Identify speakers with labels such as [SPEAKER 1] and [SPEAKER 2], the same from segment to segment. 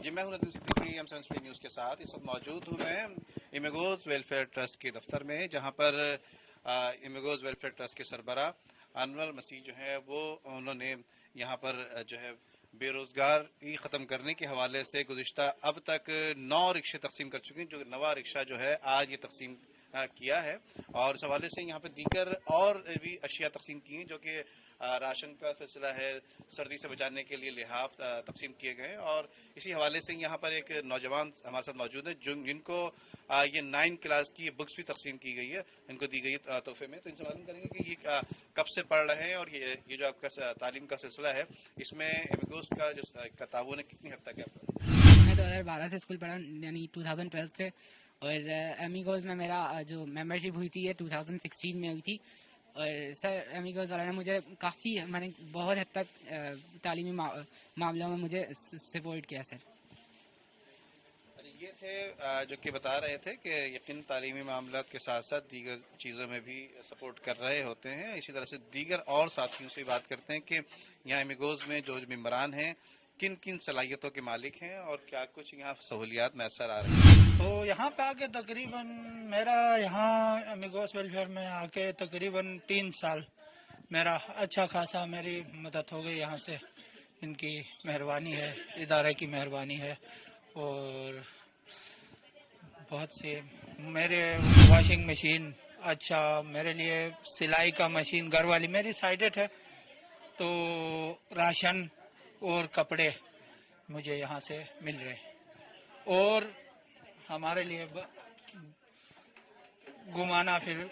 [SPEAKER 1] جی میں ہوں Nadeem Siddiqui M 7 news کے ساتھ. اس وقت موجود ہوں میں امیگوز ویلفیئر ٹرسٹ کے دفتر میں, جہاں پر امیگوز ویلفیئر ٹرسٹ کے سربراہ انور مسیح جو ہے وہ انہوں نے یہاں پر جو ہے بے روزگاری ختم کرنے کے حوالے سے گزشتہ اب تک 9 رکشے تقسیم کر چکے ہیں, جو 9واں رکشہ جو ہے آج یہ تقسیم کیا ہے. اور اس حوالے سے یہاں پہ دیگر اور بھی اشیاء تقسیم کی ہیں, جو کہ راشن کا سلسلہ ہے, سردی سے بچانے کے لیے لحاف تقسیم کیے گئے ہیں. اور اسی حوالے سے یہاں پر ایک نوجوان ہمارے ساتھ موجود ہے جن کو یہ 9 کلاس کی بکس بھی تقسیم کی گئی ہے, ان کو دی گئی تحفے میں. تو ان سے معلوم کریں گے کہ یہ کب سے پڑھ رہے ہیں اور یہ جو آپ کا تعلیم کا سلسلہ ہے اس میں امیگوز کا جو تعاون ہے کتنی حد تک ہے آپ کا؟
[SPEAKER 2] میں 2012 سے اسکول پڑھا, یعنی 2012 سے, اور امیگوز میں میرا جو ممبرشپ ہوئی تھی یہ 2016 میں ہوئی تھی. اور سر امیگوز والوں نے مجھے کافی, میں نے بہت حد تک تعلیمی معاملوں میں مجھے سپورٹ کیا سر.
[SPEAKER 1] یہ تھے جو کہ بتا رہے تھے کہ یقین تعلیمی معاملات کے ساتھ ساتھ دیگر چیزوں میں بھی سپورٹ کر رہے ہوتے ہیں. اسی طرح سے دیگر اور ساتھیوں سے بات کرتے ہیں کہ یہاں امیگوز میں جو ممبران ہیں کن کن صلاحیتوں کے مالک ہیں اور کیا کچھ یہاں سہولیات میسر آ رہی ہیں.
[SPEAKER 3] تو یہاں پہ آ کے تقریباً میرا یہاں امیگوز ویلفیئر میں آ کے تقریباً 3 سال میرا اچھا خاصا میری مدد ہو گئی. یہاں سے ان کی مہربانی ہے, ادارے کی مہربانی ہے. اور بہت سے میرے واشنگ مشین, اچھا میرے لیے سلائی کا مشین گھر والی میری سائڈڈ ہے, تو راشن اور کپڑے مجھے یہاں سے مل رہے ہیں. اور ہمارے لیے گھمانا پھر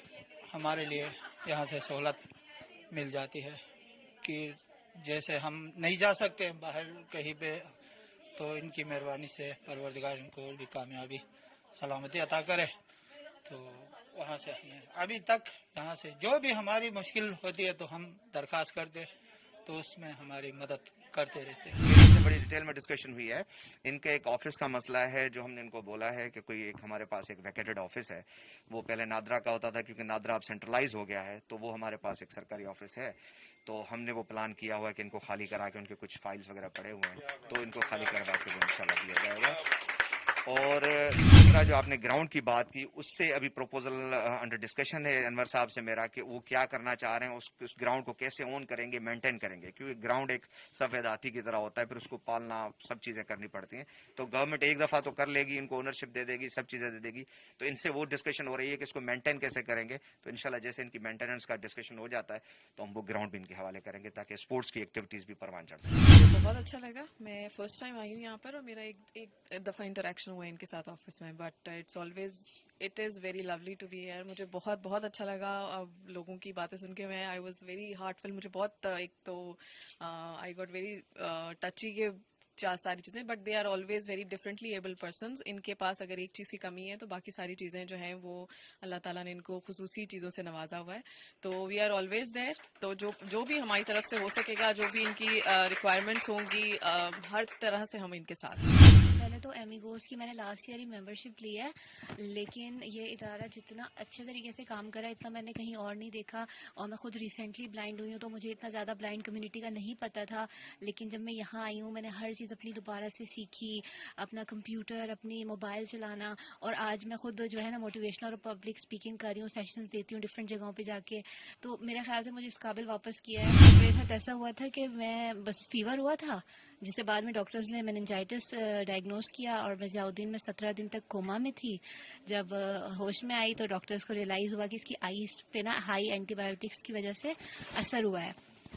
[SPEAKER 3] ہمارے لیے یہاں سے سہولت مل جاتی ہے کہ جیسے ہم نہیں جا سکتے باہر کہیں پہ, تو ان کی مہربانی سے پروردگار ان کو بھی کامیابی سلامتی عطا کرے. تو وہاں سے ہمیں ابھی تک یہاں سے جو بھی ہماری مشکل ہوتی ہے تو ہم درخواست کرتے, تو اس میں ہماری مدد کرتے رہتے ہیں.
[SPEAKER 4] بڑی ڈیٹیل میں ڈسکشن ہوئی ہے. ان کے ایک آفس کا مسئلہ ہے جو ہم نے ان کو بولا ہے کہ کوئی ایک ہمارے پاس ایک ویکیٹڈ آفس ہے, وہ پہلے نادرا کا ہوتا تھا, کیونکہ نادرا اب سینٹرلائز ہو گیا ہے, تو وہ ہمارے پاس ایک سرکاری آفس ہے. تو ہم نے وہ پلان کیا ہوا ہے کہ ان کو خالی کرا کے, ان کے کچھ فائلز وغیرہ پڑے ہوئے ہیں, تو ان کو خالی کروا کے ان شاء اللہ دیا جائے گا. اور دوسرا جو آپ نے گراؤنڈ کی بات کی, اس سے ابھی پروپوزل انڈر ڈسکشن ہے انور صاحب سے میرا, کہ وہ کیا کرنا چاہ رہے ہیں, اس گراؤنڈ کو کیسے اون کریں گے, مینٹین کریں گے, کیونکہ گراؤنڈ ایک سفید ہاتھی کی طرح ہوتا ہے, پھر اس کو پالنا سب چیزیں کرنی پڑتی ہیں. تو گورنمنٹ ایک دفعہ تو کر لے گی, ان کو اونرشپ دے دے گی, سب چیزیں دے دے گی, تو ان سے وہ ڈسکشن ہو رہی ہے کہ اس کو مینٹین کیسے کریں گے. تو انشاءاللہ جیسے ان کی مینٹیننس کا ڈسکشن ہو جاتا ہے تو ہم وہ گراؤنڈ بھی ان کے حوالے کریں گے, تاکہ اسپورٹس کی ایکٹیویٹیز بھی پروان چڑھ سکیں.
[SPEAKER 5] مجھے بہت اچھا لگا. میں فرسٹ ٹائم آئی ہوں یہاں پر, اور میرا ایک دفعہ انٹریکشن ہوا ان کے ساتھ آفس میں, but it is very lovely to be here. مجھے بہت بہت اچھا لگا لوگوں کی باتیں سن کے. میں آئی واز ویری ہارٹ فل. مجھے بہت ایک تو آئی گاٹ ویری ٹچی کے ساری چیزیں, but they are always very differently able persons. ان کے پاس اگر ایک چیز کی کمی ہے تو باقی ساری چیزیں جو ہیں وہ اللہ تعالیٰ نے ان کو خصوصی چیزوں سے نوازا ہوا ہے. تو وی آر آلویز دیر. تو جو بھی ہماری طرف سے ہو سکے گا, جو بھی ان کی ریکوائرمنٹس ہوں گی, ہر طرح سے ہم ان کے ساتھ.
[SPEAKER 6] پہلے تو امیگوز کی میں نے لاسٹ ایئر ہی ممبرشپ لی ہے, لیکن یہ ادارہ جتنا اچھے طریقے سے کام کرا ہے اتنا میں نے کہیں اور نہیں دیکھا. اور میں خود ریسنٹلی بلائنڈ ہوئی ہوں, تو مجھے اتنا زیادہ بلائنڈ کمیونٹی کا نہیں پتہ تھا. لیکن جب میں یہاں آئی ہوں میں نے ہر چیز اپنی دوبارہ سے سیکھی, اپنا کمپیوٹر, اپنی موبائل چلانا. اور آج میں خود جو ہے نا موٹیویشنل اور پبلک اسپیکنگ کر رہی ہوں, سیشنز دیتی ہوں ڈفرینٹ جگہوں پہ جا کے. تو میرے خیال سے مجھے اس قابل واپس کیا ہے. میرے ساتھ ایسا ہوا تھا کہ میں بس فیور ہوا تھا, جس سے بعد میں ڈاکٹرز نے میننجائٹس ڈائگنوز کیا, اور میں ضیاءالدین میں 17 دن تک کوما میں تھی. جب ہوش میں آئی تو ڈاکٹرز کو ریئلائز ہوا کہ اس کی آئیز پہ نا ہائی اینٹی بایوٹکس کی وجہ سے اثر ہوا ہے.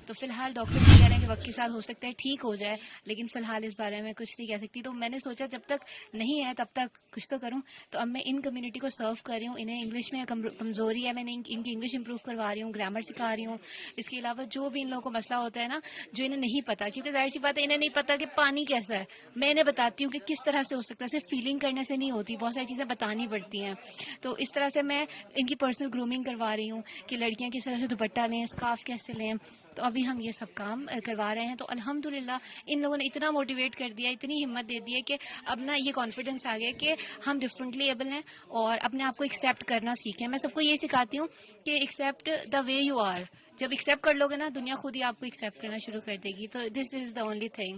[SPEAKER 6] تو فی الحال ڈاکٹر کہہ رہے ہیں کہ وقت کے ساتھ ہو سکتا ہے ٹھیک ہو جائے, لیکن فی الحال اس بارے میں کچھ نہیں کہہ سکتی. تو میں نے سوچا جب تک نہیں ہے تب تک کچھ تو کروں. تو اب میں ان کمیونٹی کو سرو کر رہی ہوں. انہیں انگلش میں کمزوری ہے, میں نے ان کی انگلش امپروو کروا رہی ہوں, گرامر سکھا رہی ہوں. اس کے علاوہ جو بھی ان لوگوں کو مسئلہ ہوتا ہے نا, جو انہیں نہیں پتا, کیونکہ ظاہر سی بات ہے انہیں نہیں پتا کہ پانی کیسا ہے, میں انہیں بتاتی ہوں کہ کس طرح سے ہو سکتا ہے. صرف فیلنگ کرنے سے نہیں ہوتی, بہت ساری چیزیں بتانی پڑتی ہیں. تو اس طرح سے میں ان کی پرسنل گرومنگ کروا رہی ہوں کہ لڑکیاں کس طرح سے دوپٹہ لیں, اسکارف کیسے لیں. تو ابھی ہم یہ سب کام کروا رہے ہیں. تو الحمدللہ ان لوگوں نے اتنا موٹیویٹ کر دیا, اتنی ہمت دے دی ہے کہ اب نا یہ کانفیڈنس آ گیا کہ ہم ڈفرینٹلی ایبل ہیں اور اپنے آپ کو ایکسیپٹ کرنا سیکھیں. میں سب کو یہ سکھاتی ہوں کہ accept the way you are. جب ایکسیپٹ کر لو گے نا, دنیا خود ہی آپ کو ایکسیپٹ کرنا شروع کر دے گی. تو دس از دا اونلی تھنگ.